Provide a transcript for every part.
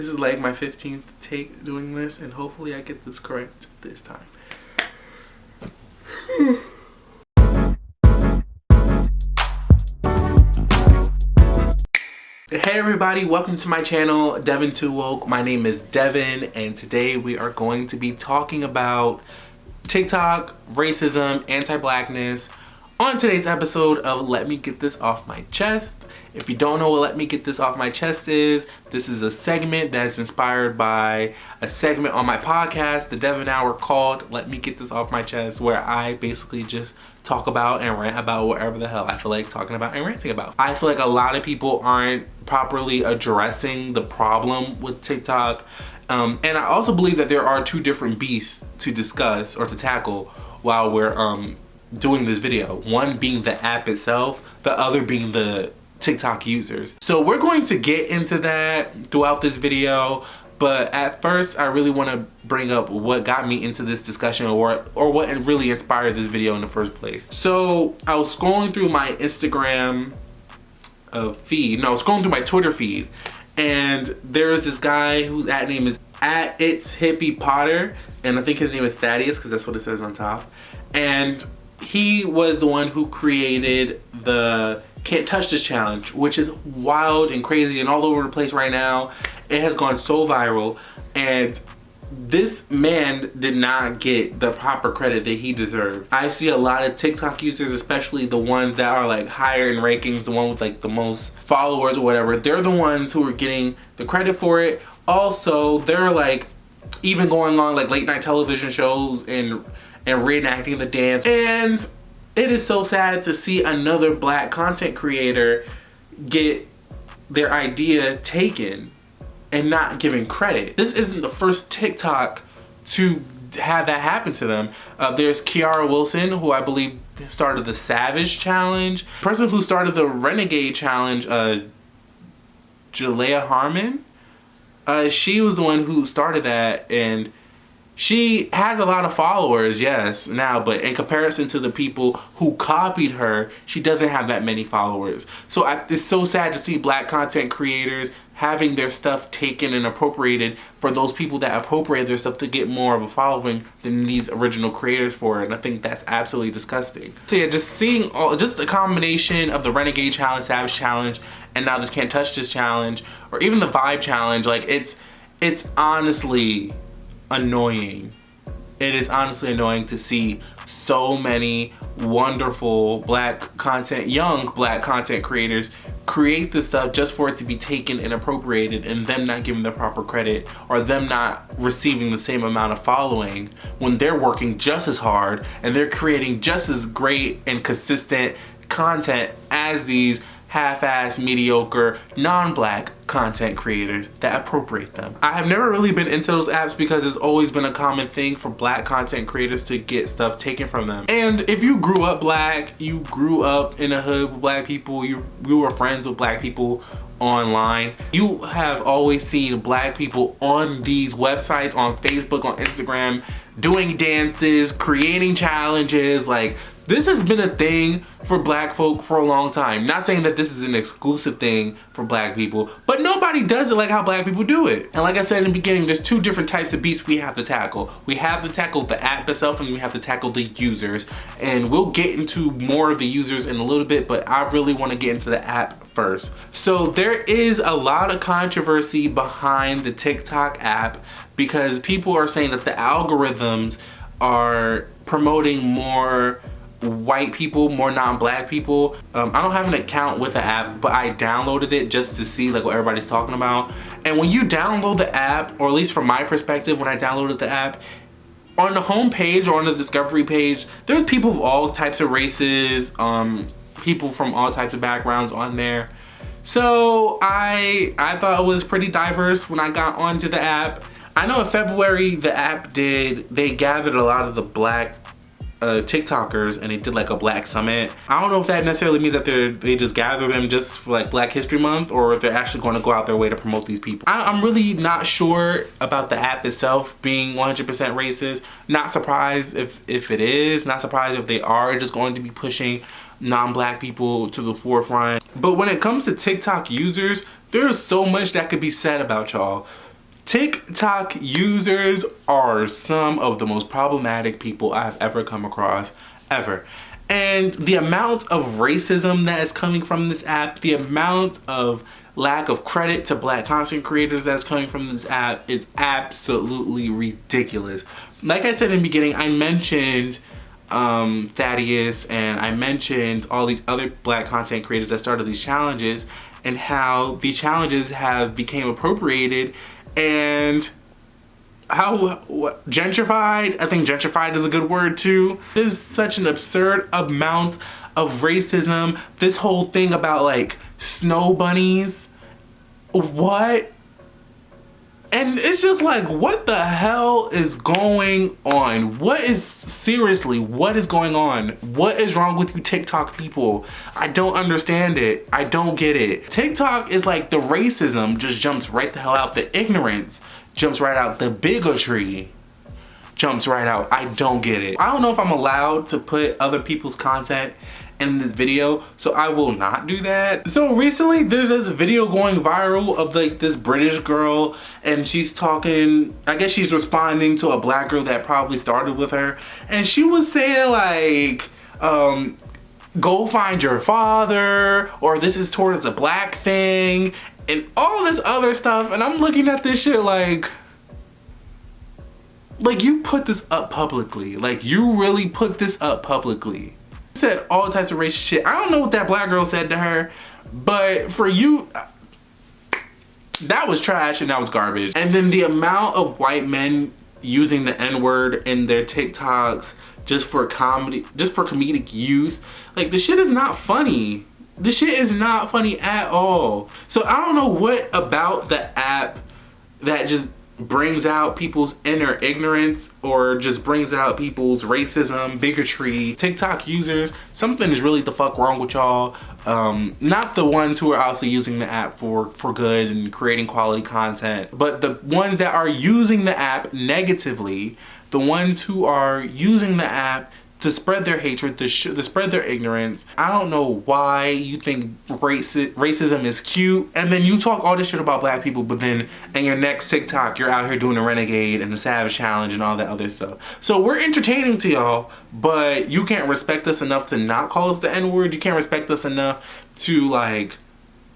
This is like my 15th take doing this, and hopefully I get this correct this time. Hey everybody, welcome to my channel, DevinTooWoke. My name is Devin, and today we are going to be talking about TikTok, racism, anti-blackness on today's episode of Let Me Get This Off My Chest. If you don't know what Let Me Get This Off My Chest is, this is a segment that's inspired by a segment on my podcast, The Devin Hour, called Let Me Get This Off My Chest, where I basically just talk about and rant about whatever the hell I feel like talking about and ranting about. I feel like a lot of people aren't properly addressing the problem with TikTok. And I also believe that there are two different beasts to discuss or to tackle while we're doing this video. One being the app itself, the other being the TikTok users. So we're going to get into that throughout this video, but at first I really want to bring up what got me into this discussion or what really inspired this video in the first place. So I was scrolling through my Instagram feed, no, I was scrolling through my Twitter feed, and there's this guy whose name is @It'sHippiePotter, and I think his name is Thaddeus because that's what it says on top. And he was the one who created the Can't Touch This challenge, which is wild and crazy and all over the place right now. It has gone so viral, and this man did not get the proper credit that he deserved. I see a lot of TikTok users, especially the ones that are like higher in rankings, the one with like the most followers or whatever, they're the ones who are getting the credit for it. Also, they're like even going on like late night television shows and reenacting the dance. And it is so sad to see another black content creator get their idea taken and not given credit. This isn't the first TikTok to have that happen to them. There's Kiara Wilson, who I believe started the Savage Challenge. The person who started the Renegade Challenge, Jalea Harmon, she was the one who started that, and she has a lot of followers, yes, now, but in comparison to the people who copied her, she doesn't have that many followers. So it's so sad to see black content creators having their stuff taken and appropriated for those people that appropriate their stuff to get more of a following than these original creators for it. And I think that's absolutely disgusting. So yeah, just seeing just the combination of the Renegade Challenge, Savage Challenge, and now this Can't Touch This Challenge, or even the Vibe Challenge, like it's honestly annoying. It is honestly annoying to see so many wonderful young black content creators create this stuff just for it to be taken and appropriated, and them not giving the proper credit or them not receiving the same amount of following when they're working just as hard and they're creating just as great and consistent content as these half-ass, mediocre, non-black content creators that appropriate them. I have never really been into those apps because it's always been a common thing for black content creators to get stuff taken from them. And if you grew up black, you grew up in a hood with black people, you were friends with black people online, you have always seen black people on these websites, on Facebook, on Instagram, doing dances, creating challenges. Like, this has been a thing for black folk for a long time. Not saying that this is an exclusive thing for black people, but nobody does it like how black people do it. And like I said in the beginning, there's two different types of beasts we have to tackle. We have to tackle the app itself, and we have to tackle the users. And we'll get into more of the users in a little bit, but I really want to get into the app first. So there is a lot of controversy behind the TikTok app because people are saying that the algorithms are promoting more white people, more non-black people. I don't have an account with the app, but I downloaded it just to see like what everybody's talking about. And when you download the app, or at least from my perspective, when I downloaded the app, on the home page or on the discovery page, there's people of all types of races, people from all types of backgrounds on there. So I thought it was pretty diverse when I got onto the app. I know in February the app they gathered a lot of the black TikTokers, and they did like a black summit. I don't know if that necessarily means that they just gather them just for like Black History Month, or if they're actually going to go out their way to promote these people. I'm really not sure about the app itself being 100% racist. Not surprised if it is. Not surprised if they are just going to be pushing non-black people to the forefront. But when it comes to TikTok users, there's so much that could be said about y'all. TikTok users are some of the most problematic people I've ever come across, ever. And the amount of racism that is coming from this app, the amount of lack of credit to Black content creators that's coming from this app is absolutely ridiculous. Like I said in the beginning, I mentioned Thaddeus, and I mentioned all these other Black content creators that started these challenges, and how these challenges have became appropriated and gentrified. I think gentrified is a good word too. There's such an absurd amount of racism. This whole thing about like snow bunnies, what? And it's just like, what the hell is going on? Seriously, what is going on? What is wrong with you TikTok people? I don't understand it. I don't get it. TikTok is like the racism just jumps right the hell out. The ignorance jumps right out. The bigotry jumps right out. I don't get it. I don't know if I'm allowed to put other people's content in this video, so I will not do that. So recently there's this video going viral of like this British girl, and she's talking, I guess she's responding to a Black girl that probably started with her, and she was saying like, go find your father, or this is towards a Black thing, and all this other stuff. And I'm looking at this shit like you put this up publicly. Like, you really put this up publicly. Said all types of racist shit. I don't know what that Black girl said to her, but for you, that was trash and that was garbage. And then the amount of white men using the N-word in their TikToks just for comedy, just for comedic use, like, the shit is not funny. The shit is not funny at all. So I don't know what about the app that just brings out people's inner ignorance, or just brings out people's racism, bigotry. TikTok users, something is really the fuck wrong with y'all. Not the ones who are also using the app for good and creating quality content, but the ones that are using the app negatively, the ones who are using the app to spread their hatred, to spread their ignorance. I don't know why you think racism is cute, and then you talk all this shit about Black people, but then in your next TikTok, you're out here doing a renegade and the savage challenge and all that other stuff. So we're entertaining to y'all, but you can't respect us enough to not call us the N-word. You can't respect us enough to like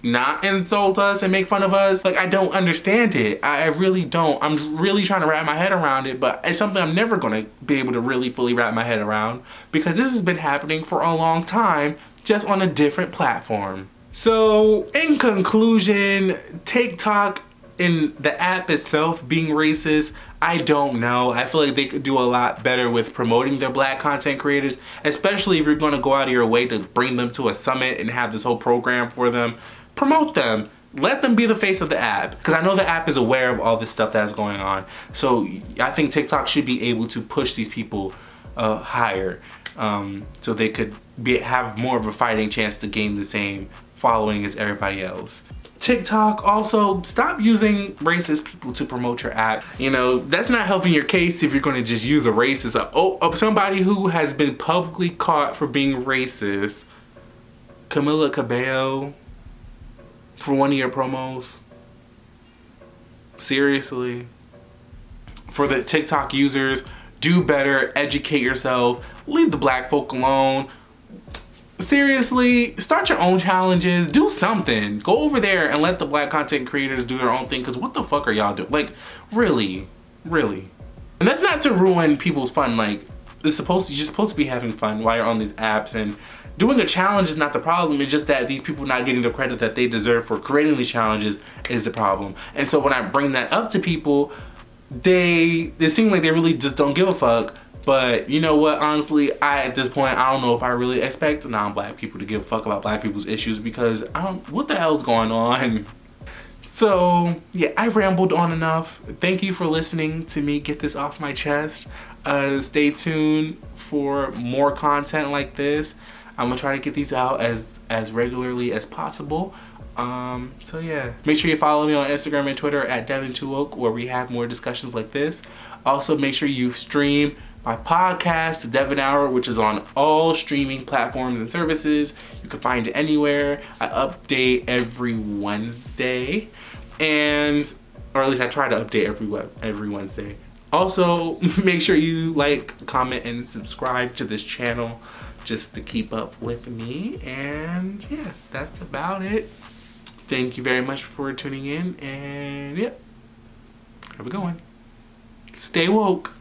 not insult us and make fun of us. Like, I don't understand it. I really don't. I'm really trying to wrap my head around it, but it's something I'm never gonna be able to really fully wrap my head around, because this has been happening for a long time, just on a different platform. So in conclusion, TikTok in the app itself being racist, I don't know. I feel like they could do a lot better with promoting their Black content creators, especially if you're gonna go out of your way to bring them to a summit and have this whole program for them. Promote them. Let them be the face of the app, because I know the app is aware of all this stuff that's going on. So I think TikTok should be able to push these people higher, so they could have more of a fighting chance to gain the same following as everybody else. TikTok, also stop using racist people to promote your app. You know, that's not helping your case if you're going to just use a racist, somebody who has been publicly caught for being racist. Camila Cabello, for one of your promos. Seriously. For the TikTok users, do better, educate yourself, leave the Black folk alone. Seriously, start your own challenges, do something. Go over there and let the Black content creators do their own thing, because what the fuck are y'all doing? Like, really. And that's not to ruin people's fun. Like, you're supposed to be having fun while you're on these apps, and doing a challenge is not the problem. It's just that these people not getting the credit that they deserve for creating these challenges is the problem. And so when I bring that up to people, it seems like they really just don't give a fuck. But you know what, honestly, at this point, I don't know if I really expect non-Black people to give a fuck about Black people's issues, because what the hell's going on? So yeah, I rambled on enough. Thank you for listening to me get this off my chest. Stay tuned for more content like this. I'm gonna try to get these out as regularly as possible. So yeah, make sure you follow me on Instagram and Twitter at DevinTooWoke, where we have more discussions like this. Also, make sure you stream my podcast, The Devin Hour, which is on all streaming platforms and services. You can find it anywhere. I update every Wednesday. And or at least I try to update every Wednesday. Also, make sure you like, comment, and subscribe to this channel just to keep up with me. And yeah, that's about it. Thank you very much for tuning in, and yeah, have a good one. Stay woke.